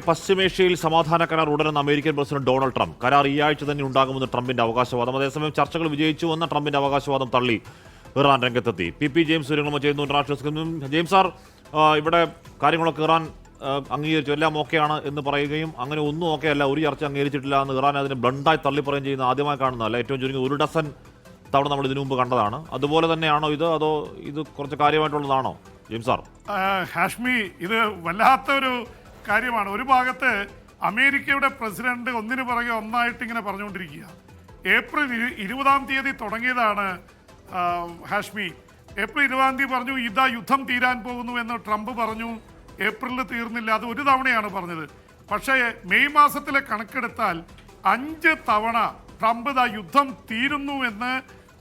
പശ്ചിമേഷ്യയിൽ സമാധാന കരാർ ഉടനെന്ന് അമേരിക്കൻ പ്രസിഡന്റ് ഡൊണാൾഡ് ട്രംപ്. കരാർ ഈ ആഴ്ച തന്നെ ഉണ്ടാകുമെന്ന് ട്രംപിന്റെ അവകാശവാദം. അതേസമയം ചർച്ചകൾ വിജയിച്ചുവെന്ന ട്രംപിന്റെ അവകാശവാദം തള്ളി ഇറാൻ രംഗത്തെത്തി. പി ജെയിംസ് വിവരങ്ങൾ ചെയ്യുന്നു ഇന്റർനാഷണൽ. ജെയിംസ് സാർ, ഇവിടെ കാര്യങ്ങളൊക്കെ ഇറാൻ അംഗീകരിച്ചു, എല്ലാം ഓക്കെയാണ് എന്ന് പറയുകയും അങ്ങനെ ഒന്നും ഓക്കെ അല്ല, ഒരു ചർച്ച അംഗീകരിച്ചിട്ടില്ല എന്ന് ഇറാൻ അതിനെ ബ്ലണ്ടായി തള്ളിപ്പറയുകയും ചെയ്യുന്ന ആദ്യമായി കാണുന്നതല്ല. ഏറ്റവും ചുരുങ്ങി 1 ഡസൻ തവണ നമ്മൾ ഇതിനു മുമ്പ് കണ്ടതാണ്. അതുപോലെ തന്നെയാണോ ഇത്, അതോ ഇത് കുറച്ച് കാര്യമായിട്ടുള്ളതാണോ ജെയിംസ് സാർ? ഹാഷ്മി, ഇത് വല്ലാത്തൊരു കാര്യമാണ്. ഒരു ഭാഗത്ത് അമേരിക്കയുടെ പ്രസിഡന്റ് ഒന്നിനു പുറകെ ഒന്നായിട്ട് ഇങ്ങനെ പറഞ്ഞുകൊണ്ടിരിക്കുക. ഏപ്രിൽ 20 തുടങ്ങിയതാണ് ഹാഷ്മി. ഏപ്രിൽ 20 പറഞ്ഞു ഇതാ യുദ്ധം തീരാൻ പോകുന്നു എന്ന് ട്രംപ് പറഞ്ഞു. ഏപ്രിലിൽ തീർന്നില്ല, അത് ഒരു തവണയാണ് പറഞ്ഞത്. പക്ഷേ മെയ് മാസത്തിലെ കണക്കെടുത്താൽ 5 തവണ ട്രംപ് ഇതാ യുദ്ധം തീരുന്നു എന്ന്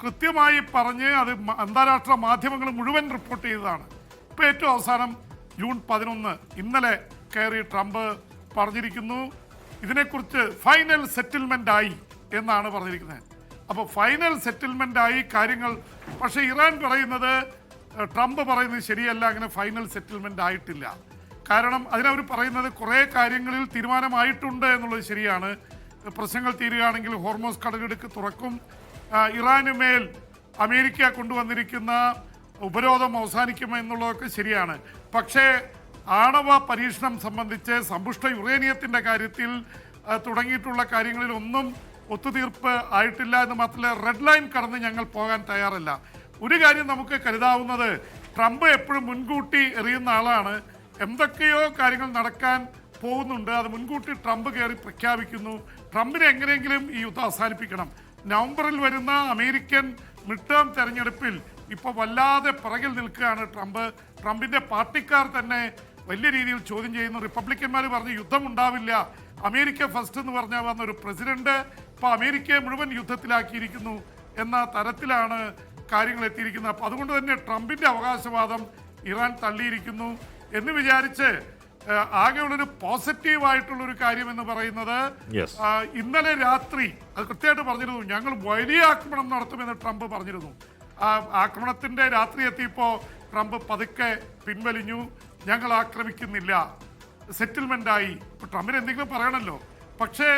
കൃത്യമായി പറഞ്ഞ് അത് അന്താരാഷ്ട്ര മാധ്യമങ്ങൾ മുഴുവൻ റിപ്പോർട്ട് ചെയ്തതാണ്. ഇപ്പോൾ ഏറ്റവും അവസാനം ജൂൺ 11 ഇന്നലെ കയറി ട്രംപ് പറഞ്ഞിരിക്കുന്നു ഇതിനെക്കുറിച്ച് ഫൈനൽ സെറ്റിൽമെൻ്റ് ആയി എന്നാണ് പറഞ്ഞിരിക്കുന്നത്. അപ്പോൾ ഫൈനൽ സെറ്റിൽമെൻ്റ് ആയി കാര്യങ്ങൾ. പക്ഷേ ഇറാൻ പറയുന്നത്, ട്രംപ് പറയുന്നത് ശരിയല്ല, അങ്ങനെ ഫൈനൽ സെറ്റിൽമെൻ്റ് ആയിട്ടില്ല. കാരണം അതിനവർ പറയുന്നത് കുറേ കാര്യങ്ങളിൽ തീരുമാനമായിട്ടുണ്ട് എന്നുള്ളത് ശരിയാണ്. പ്രശ്നങ്ങൾ തീരുകയാണെങ്കിൽ ഹോർമോസ് കടലിടുക്ക് തുറക്കും, ഇറാന് മേൽ അമേരിക്ക കൊണ്ടുവന്നിരിക്കുന്ന ഉപരോധം അവസാനിക്കുമെന്നുള്ളതൊക്കെ ശരിയാണ്. പക്ഷേ ആണവ പരീക്ഷണം സംബന്ധിച്ച് സമ്പുഷ്ട യുറേനിയത്തിൻ്റെ കാര്യത്തിൽ തുടങ്ങിയിട്ടുള്ള കാര്യങ്ങളിലൊന്നും ഒത്തുതീർപ്പ് ആയിട്ടില്ല എന്ന് മാത്രമല്ല, റെഡ് ലൈൻ കടന്ന് ഞങ്ങൾ പോകാൻ തയ്യാറല്ല. ഒരു കാര്യം നമുക്ക് കരുതാവുന്നത്, ട്രംപ് എപ്പോഴും മുൻകൂട്ടി എറിയുന്ന ആളാണ്. എന്തൊക്കെയോ കാര്യങ്ങൾ നടക്കാൻ പോകുന്നുണ്ട്, അത് മുൻകൂട്ടി ട്രംപ് കയറി പ്രഖ്യാപിക്കുന്നു. ട്രംപിനെ എങ്ങനെയെങ്കിലും ഈ യുദ്ധം അവസാനിപ്പിക്കണം. നവംബറിൽ വരുന്ന അമേരിക്കൻ മിഡ് ടേം തെരഞ്ഞെടുപ്പിൽ ഇപ്പോൾ വല്ലാതെ പിറകിൽ നിൽക്കുകയാണ് ട്രംപ്. ട്രംപിൻ്റെ പാർട്ടിക്കാർ തന്നെ വലിയ രീതിയിൽ ചോദ്യം ചെയ്യുന്നു. റിപ്പബ്ലിക്കന്മാർ പറഞ്ഞു യുദ്ധം ഉണ്ടാവില്ല, അമേരിക്ക ഫസ്റ്റ് എന്ന് പറഞ്ഞാൽ വന്ന ഒരു പ്രസിഡന്റ് ഇപ്പോൾ അമേരിക്കയെ മുഴുവൻ യുദ്ധത്തിലാക്കിയിരിക്കുന്നു എന്ന തരത്തിലാണ് കാര്യങ്ങൾ എത്തിയിരിക്കുന്നത്. അപ്പോൾ അതുകൊണ്ട് തന്നെ ട്രംപിൻ്റെ അവകാശവാദം ഇറാൻ തള്ളിയിരിക്കുന്നു എന്ന് വിചാരിച്ച് ആകെയുള്ളൊരു പോസിറ്റീവായിട്ടുള്ളൊരു കാര്യം എന്ന് പറയുന്നത്, ഇന്നലെ രാത്രി അത് കൃത്യമായിട്ട് പറഞ്ഞിരുന്നു, ഞങ്ങൾ വലിയ ആക്രമണം നടത്തുമെന്ന് ട്രംപ് പറഞ്ഞിരുന്നു. ആ ആക്രമണത്തിൻ്റെ രാത്രി എത്തിയപ്പോൾ ട്രംപ് പതുക്കെ പിൻവലിഞ്ഞു, ഞങ്ങൾ ആക്രമിക്കുന്നില്ല, സെറ്റിൽമെൻ്റായി. ഇപ്പോൾ ട്രംപിന് എന്തെങ്കിലും പറയണമല്ലോ. പക്ഷേ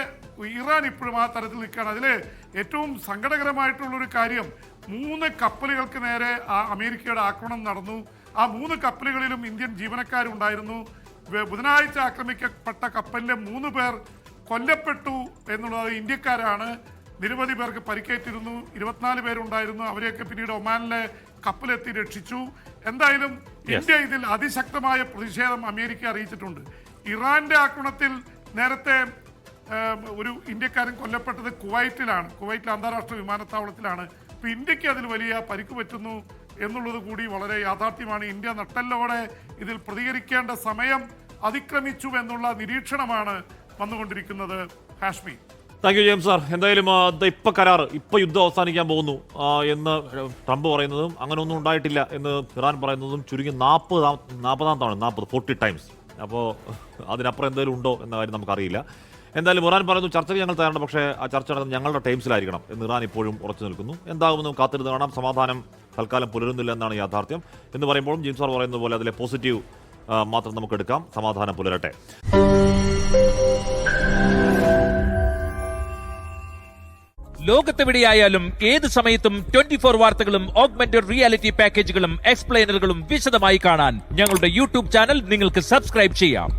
ഇറാൻ ഇപ്പോഴും ആ തരത്തിൽ നിൽക്കുകയാണ്. അതിൽ ഏറ്റവും സങ്കടകരമായിട്ടുള്ളൊരു കാര്യം, 3 കപ്പലുകൾക്ക് നേരെ അമേരിക്കയുടെ ആക്രമണം നടന്നു. ആ 3 കപ്പലുകളിലും ഇന്ത്യൻ ജീവനക്കാരുണ്ടായിരുന്നു. ബുധനാഴ്ച ആക്രമിക്കപ്പെട്ട കപ്പലിലെ 3 പേർ കൊല്ലപ്പെട്ടു എന്നുള്ളത് ഇന്ത്യക്കാരാണ്. നിരവധി പേർക്ക് പരിക്കേറ്റിരുന്നു, 24 പേരുണ്ടായിരുന്നു. അവരെയൊക്കെ പിന്നീട് ഒമാനിലെ കപ്പലെത്തി രക്ഷിച്ചു. എന്തായാലും ഇന്ത്യ ഇതിൽ അതിശക്തമായ പ്രതിഷേധം അമേരിക്ക അറിയിച്ചിട്ടുണ്ട്. ഇറാന്റെ ആക്രമണത്തിൽ നേരത്തെ ഒരു ഇന്ത്യക്കാരൻ കൊല്ലപ്പെട്ടത് കുവൈറ്റിലാണ്, കുവൈറ്റിലെ അന്താരാഷ്ട്ര വിമാനത്താവളത്തിലാണ്. ഇപ്പോൾ ഇന്ത്യക്ക് അതിൽ വലിയ പരിക്ക് പറ്റുന്നു എന്നുള്ളത് കൂടി വളരെ യാഥാർത്ഥ്യമാണ്. ഇന്ത്യ നട്ടെല്ലോടെ ഇതിൽ പ്രതികരിക്കേണ്ട സമയം അതിക്രമിച്ചു എന്നുള്ള നിരീക്ഷണമാണ് വന്നുകൊണ്ടിരിക്കുന്നത്. Hashmi, thank you James sir. എന്തായാലും ഇപ്പം കരാർ, ഇപ്പം യുദ്ധം അവസാനിക്കാൻ പോകുന്നു എന്ന് ട്രംപ് പറയുന്നതും അങ്ങനെ ഒന്നും ഉണ്ടായിട്ടില്ല എന്ന് ഇറാൻ പറയുന്നതും ചുരുങ്ങി 40 തവണ 40 ടൈംസ്. അപ്പോൾ അതിനപ്പുറം എന്തെങ്കിലും ഉണ്ടോ എന്ന കാര്യം നമുക്കറിയില്ല. എന്തായാലും ഇറാൻ പറയുന്നു ചർച്ചയ്ക്ക് ഞങ്ങൾ തയ്യാറാണ്, പക്ഷേ ആ ചർച്ച നടക്കുന്നത് ഞങ്ങളുടെ ടൈംസിലായിരിക്കണം എന്ന് ഇറാൻ ഇപ്പോഴും ഉറച്ചു നിൽക്കുന്നു. എന്താകുമെന്ന് കാത്തിരുന്ന് കാണാം. സമാധാനം തൽക്കാലം പുലരുന്നില്ല എന്നാണ് യാഥാർത്ഥ്യം. എന്ന് പറയുമ്പോഴും ജെയിംസ് സാർ പറയുന്നത് പോലെ അതിലെ പോസിറ്റീവ് മാത്രം നമുക്ക് എടുക്കാം. സമാധാനം പുലരട്ടെ. ലോകത്തെവിടെയായാലും ഏത് സമയത്തും 24 വാർത്തകളും ഓഗ്മെന്റഡ് റിയാലിറ്റി പാക്കേജുകളും എക്സ്പ്ലെയിനറുകളും വിശദമായി കാണാൻ ഞങ്ങളുടെ യൂട്യൂബ് ചാനൽ നിങ്ങൾക്ക് സബ്സ്ക്രൈബ് ചെയ്യാം.